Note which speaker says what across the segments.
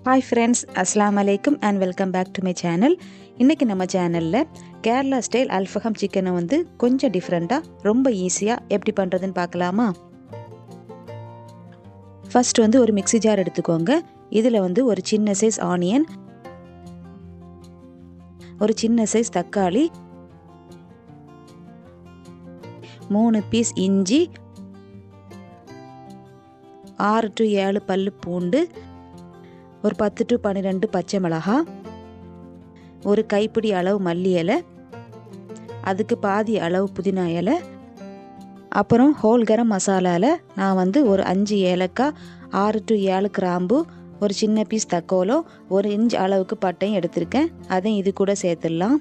Speaker 1: Hi friends, Assalamu alaikum and welcome back to my channel. இன்னைக்கு நம்ம சேனல்ல Kerala style Alfaham சிக்கனை வந்து கொஞ்சம் டிஃபரெண்டா ரொம்ப ஈஸியா எப்படி பண்றதுன்னு பார்க்கலாமா? ஃபர்ஸ்ட் வந்து ஒரு மிக்ஸி ஜார் எடுத்துக்கோங்க. இதுல வந்து ஒரு சின்ன சைஸ் ஆனியன், ஒரு சின்ன சைஸ் தக்காளி, 3 பீஸ் இஞ்சி, 6 to 7 பல்லு பூண்டு, ஒரு 10 to 12 பச்சை மிளகாய், ஒரு கைப்பிடி அளவு மல்லி இலை, அதுக்கு பாதி அளவு புதினா இலை, அப்புறம் ஹோல் கரம் மசாலாவில் நான் வந்து ஒரு 5 ஏலக்காய், 6 to 7 கிராம்பு, ஒரு சின்ன பீஸ் தக்கோலம், 1 இன்ச் அளவுக்கு பட்டையும் எடுத்திருக்கேன். அதையும் இது கூட சேர்த்துடலாம்.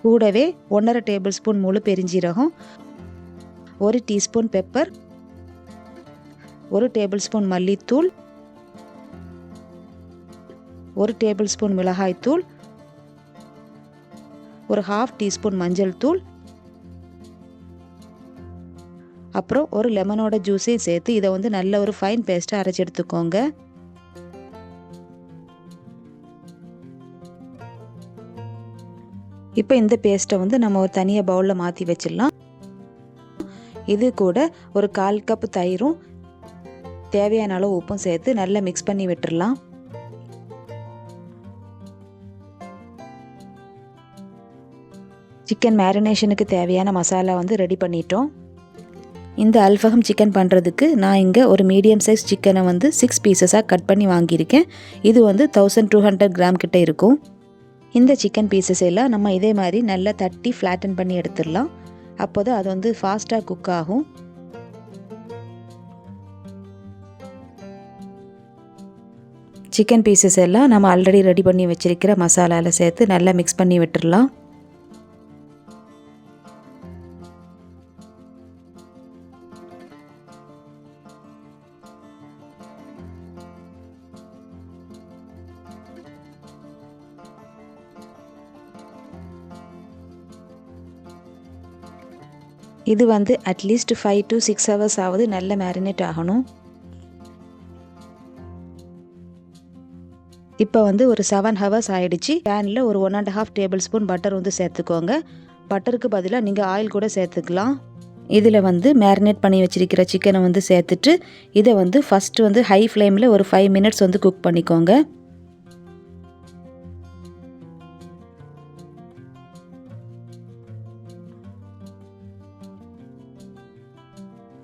Speaker 1: கூடவே 1.5 டேபிள் ஸ்பூன் முழு பெருஞ்சீரகம், 1 டீஸ்பூன் பெப்பர், 1 டேபிள் ஸ்பூன் மல்லித்தூள், 1 டேபிள் ஸ்பூன் மிளகாய் தூள், ஒரு 1/2 டீஸ்பூன் மஞ்சள் தூள், அப்புறம் ஒரு லெமனோட ஜூஸையும் சேர்த்து இதை வந்து நல்ல ஒரு ஃபைன் பேஸ்ட்டாக அரைச்சி எடுத்துக்கோங்க. இப்போ இந்த பேஸ்ட்டை வந்து நம்ம ஒரு தனியாக பவுலில் மாற்றி வச்சிடலாம். இது கூட ஒரு 1/4 கப் தயிரும் தேவையான அளவு உப்பும் சேர்த்து நல்லா மிக்ஸ் பண்ணி விட்டுடலாம். சிக்கன் மேரினேஷனுக்கு தேவையான மசாலா வந்து ரெடி பண்ணிட்டோம். இந்த அல்ஃபஹம் சிக்கன் பண்ணுறதுக்கு நான் இங்கே ஒரு மீடியம் சைஸ் சிக்கனை வந்து 6 பீசஸாக கட் பண்ணி வாங்கியிருக்கேன். இது வந்து 1200 கிராம் கிட்ட இருக்கும். இந்த சிக்கன் பீசஸ் எல்லாம் நம்ம இதே மாதிரி நல்லா தட்டி ஃப்ளாட்டன் பண்ணி எடுத்துடலாம். அப்போது அது வந்து ஃபாஸ்ட்டாக குக் ஆகும். சிக்கன் பீசஸ் எல்லாம் நம்ம ஆல்ரெடி ரெடி பண்ணி வச்சிருக்கிற மசாலாவில் சேர்த்து நல்லா மிக்ஸ் பண்ணி விட்டுடலாம். இது வந்து அட்லீஸ்ட் 5 to 6 hours ஆவது நல்ல மேரினேட் ஆகணும். இப்போ வந்து ஒரு 7 hours ஆயிடுச்சு. பேனில் ஒரு 1.5 டேபிள் ஸ்பூன் பட்டர் வந்து சேர்த்துக்கோங்க. பட்டருக்கு பதிலாக நீங்கள் ஆயில் கூட சேர்த்துக்கலாம். இதில் வந்து மேரினேட் பண்ணி வச்சிருக்கிற சிக்கனை வந்து சேர்த்துட்டு இதை வந்து ஃபஸ்ட்டு வந்து ஹை ஃப்ளேமில் ஒரு 5 minutes வந்து குக் பண்ணிக்கோங்க.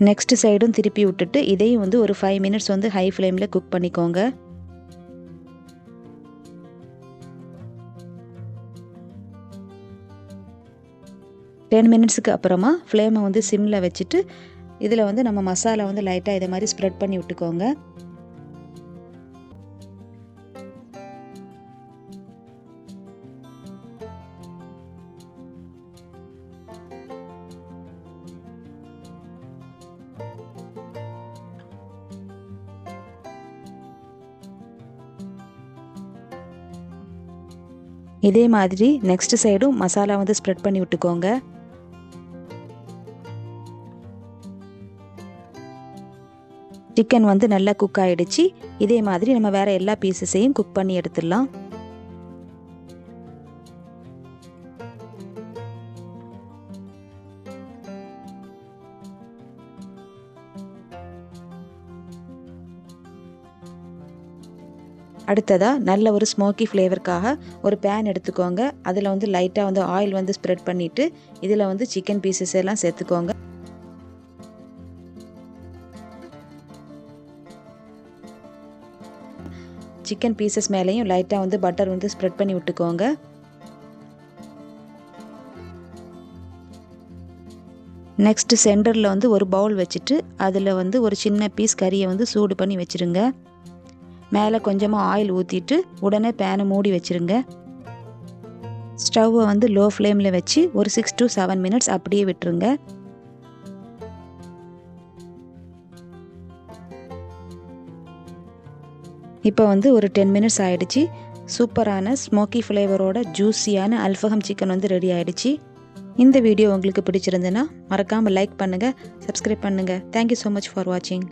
Speaker 1: நெக்ஸ்ட் சைடும் திருப்பி விட்டுட்டு இதையும் வந்து ஒரு 5 minutes வந்து ஹை ஃப்ளேமில் குக் பண்ணிக்கோங்க. டென் மினிட்ஸுக்கு அப்புறமா ஃப்ளேமை வந்து சிம்மில் வச்சுட்டு இதில் வந்து நம்ம மசாலா வந்து லைட்டாக இதை மாதிரி ஸ்ப்ரெட் பண்ணி விட்டுக்கோங்க. இதே மாதிரி நெக்ஸ்ட் சைடும் மசாலா வந்து ஸ்ப்ரெட் பண்ணி விட்டுக்கோங்க. சிக்கன் வந்து நல்லா குக் ஆகிடுச்சு. இதே மாதிரி நம்ம வேறு எல்லா பீசஸையும் குக் பண்ணி எடுத்துடலாம். அடுத்ததாக நல்ல ஒரு ஸ்மோக்கி ஃப்ளேவருக்காக ஒரு பேன் எடுத்துக்கோங்க. அதில் வந்து லைட்டாக வந்து ஆயில் வந்து ஸ்ப்ரெட் பண்ணிவிட்டு இதில் வந்து சிக்கன் பீசஸ் எல்லாம் சேர்த்துக்கோங்க. சிக்கன் பீசஸ் மேலேயும் லைட்டாக வந்து பட்டர் வந்து ஸ்ப்ரெட் பண்ணி விட்டுக்கோங்க. நெக்ஸ்ட் சென்டரில் வந்து ஒரு பவுல் வச்சுட்டு அதில் வந்து ஒரு சின்ன பீஸ் கறியை வந்து சூடு பண்ணி வச்சுருங்க. மேலே கொஞ்சமாக ஆயில் ஊற்றிட்டு உடனே பேனை மூடி வச்சுருங்க. ஸ்டவ்வை வந்து லோ ஃப்ளேமில் வச்சு ஒரு 6 to 7 minutes அப்படியே விட்டுருங்க. இப்போ வந்து ஒரு 10 minutes ஆயிடுச்சு. சூப்பரான ஸ்மோக்கி ஃப்ளேவரோட ஜூஸியான அல்ஃபஹம் சிக்கன் வந்து ரெடி ஆயிடுச்சு. இந்த வீடியோ உங்களுக்கு பிடிச்சிருந்துன்னா மறக்காமல் லைக் பண்ணுங்கள், சப்ஸ்கிரைப் பண்ணுங்கள். தேங்க்யூ ஸோ மச் ஃபார் வாட்சிங்.